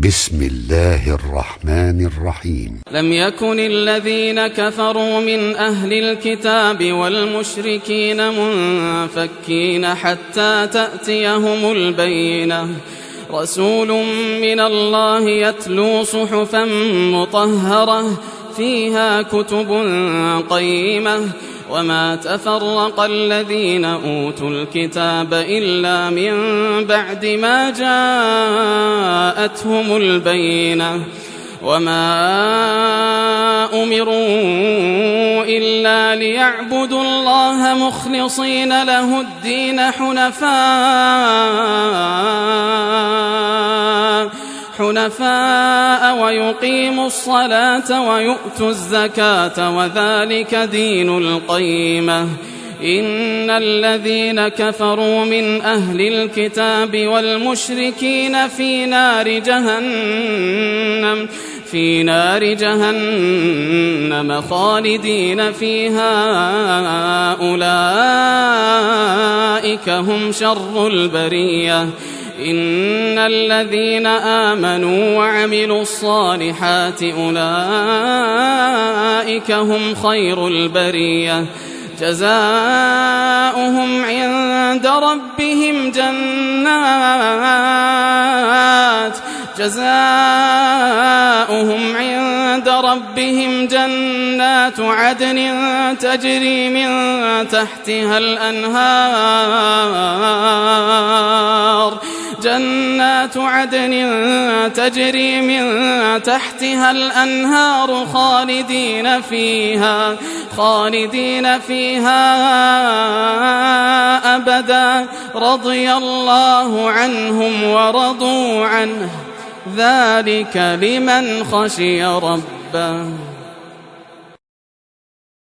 بسم الله الرحمن الرحيم. لم يكن الذين كفروا من أهل الكتاب والمشركين منفكين حتى تأتيهم البينة، رسول من الله يتلو صحفا مطهرة فيها كتب قيمة، وما تفرق الذين أوتوا الكتاب إلا من بعد ما جاءتهم البينة، وما أمروا إلا ليعبدوا الله مخلصين له الدين حنفاء ويقيموا الصلاة ويؤتوا الزكاة وذلك دين القيمة. إن الذين كفروا من أهل الكتاب والمشركين في نار جهنم خالدين فيها، أولئك هم شر البرية. إن الذين آمنوا وعملوا الصالحات أولئك هم خير البرية، جزاؤهم عند ربهم جنات عدن تجري من تحتها الأنهار خالدين فيها أبدا، رضي الله عنهم ورضوا عنه، ذلك لمن خشي ربه.